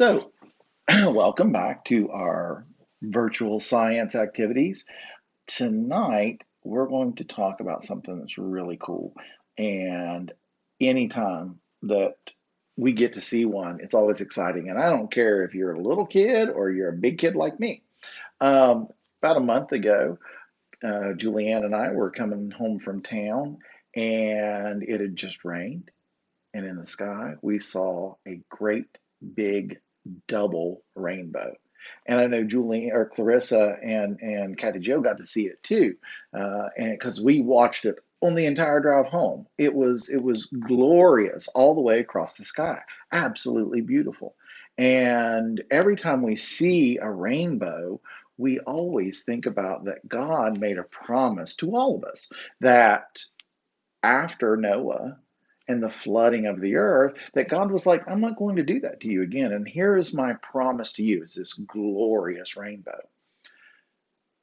So, welcome back to our virtual science activities. Tonight, we're going to talk about something that's really cool. And anytime that we get to see one, it's always exciting. And I don't care if you're a little kid or you're a big kid like me. Um, about a month ago, Julianne and I were coming home from town, and it had just rained. And in the sky, we saw a great big double rainbow. And I know Julie or Clarissa and Kathy Jo got to see it too, and because we watched it on the entire drive home. It was glorious all the way across the sky, absolutely beautiful. And every time we see a rainbow, we always think about that God made a promise to all of us that after Noah and the flooding of the earth, that God was like, I'm not going to do that to you again. And here is my promise to you, is this glorious rainbow.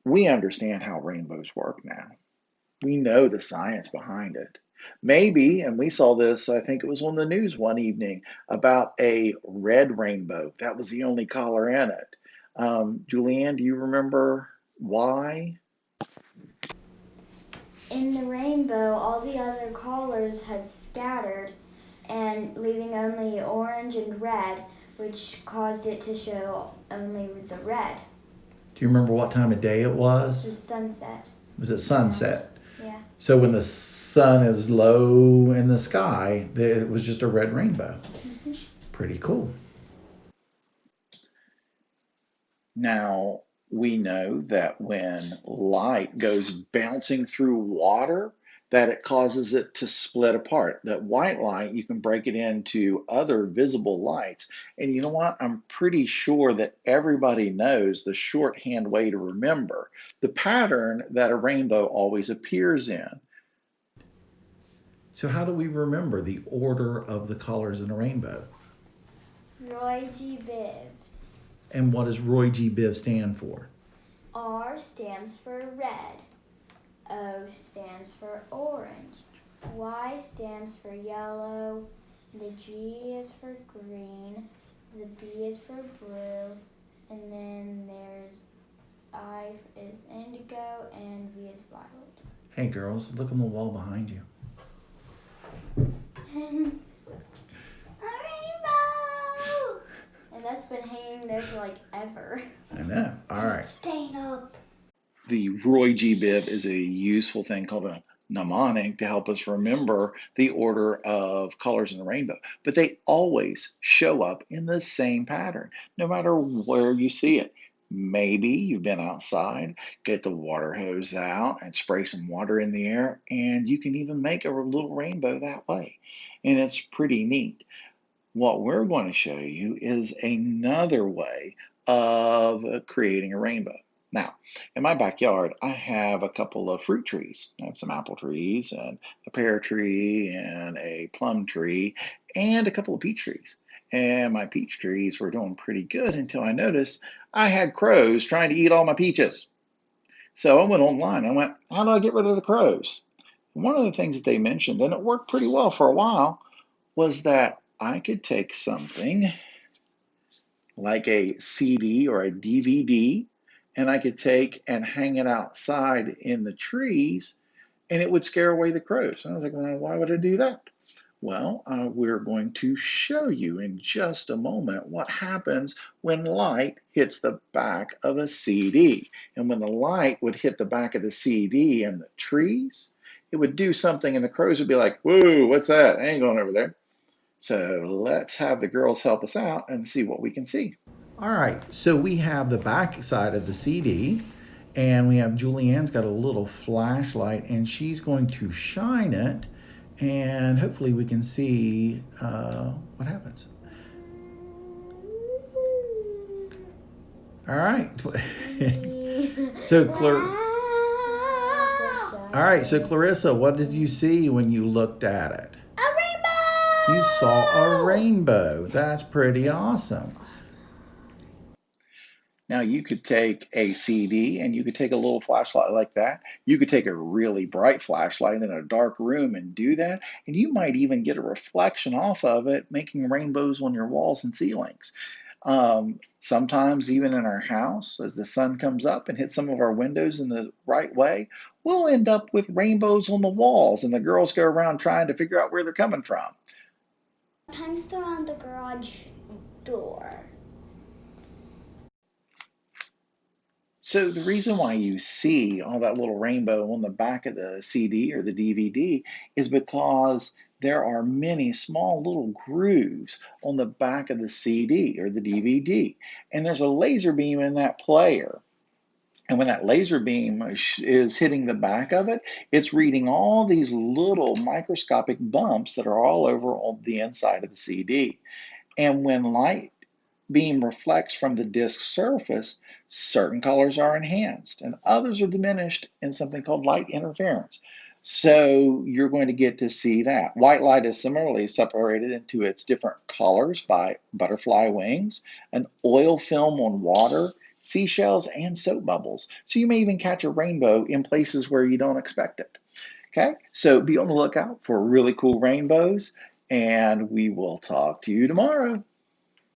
We understand how rainbows work now. We know the science behind it. Maybe, and we saw this, I think it was on the news one evening, about a red rainbow. That was the only color in it. Julianne, do you remember why? In the rainbow, all the other colors had scattered and leaving only orange and red, which caused it to show only the red. Do you remember what time of day it It was? was sunset. Was it sunset? Yeah. So when the sun is low in the sky, it was just a red rainbow. Pretty cool. Now, we know that when light goes bouncing through water, that it causes it to split apart. That white light, you can break it into other visible lights. And you know what? I'm pretty sure that everybody knows the shorthand way to remember the pattern that a rainbow always appears in. So how do we remember the order of the colors in a rainbow? Roy G. Biv. And what does Roy G. Biv stand for? R stands for red. O stands for orange. Y stands for yellow. The G is for green. The B is for blue. And then there's I is indigo and V is violet. Hey girls, look on the wall behind you. A rainbow! And that's been hanging there for like ever. I know. All right. It's staying up. The Roy G. Biv is a useful thing called a mnemonic to help us remember the order of colors in the rainbow. But they always show up in the same pattern, no matter where you see it. Maybe you've been outside, get the water hose out and spray some water in the air, and you can even make a little rainbow that way. And it's pretty neat. What we're going to show you is another way of creating a rainbow. Now, in my backyard, I have a couple of fruit trees. I have some apple trees and a pear tree and a plum tree and a couple of peach trees. And my peach trees were doing pretty good until I noticed I had crows trying to eat all my peaches. So I went online. I went, how do I get rid of the crows? One of the things that they mentioned, and it worked pretty well for a while, was that I could take something like a CD or a DVD, and I could take and hang it outside in the trees, and it would scare away the crows. And I was like, well, why would I do that? Well, we're going to show you in just a moment what happens when light hits the back of a CD. And when the light would hit the back of the CD and the trees, it would do something, and the crows would be like, whoa, what's that? I ain't going over there. So let's have the girls help us out and see what we can see. All right. So we have the back side of the CD, and we have Julianne's got a little flashlight, and she's going to shine it, and hopefully we can see what happens. All right. All right. So Clarissa, what did you see when you looked at it? A rainbow! You saw a rainbow. That's pretty awesome. Now you could take a CD and you could take a little flashlight like that. You could take a really bright flashlight in a dark room and do that. And you might even get a reflection off of it, making rainbows on your walls and ceilings. Sometimes even in our house, as the sun comes up and hits some of our windows in the right way, we'll end up with rainbows on the walls, and the girls go around trying to figure out where they're coming from. Sometimes they're on the garage door. So the reason why you see all that little rainbow on the back of the CD or the DVD is because there are many small little grooves on the back of the CD or the DVD. And there's a laser beam in that player. And when that laser beam is hitting the back of it, it's reading all these little microscopic bumps that are all over on the inside of the CD. And when light beam reflects from the disk surface, certain colors are enhanced and others are diminished in something called light interference. So you're going to get to see that. White light is similarly separated into its different colors by butterfly wings, an oil film on water, seashells, and soap bubbles. So you may even catch a rainbow in places where you don't expect it. Okay, so be on the lookout for really cool rainbows, and we will talk to you tomorrow.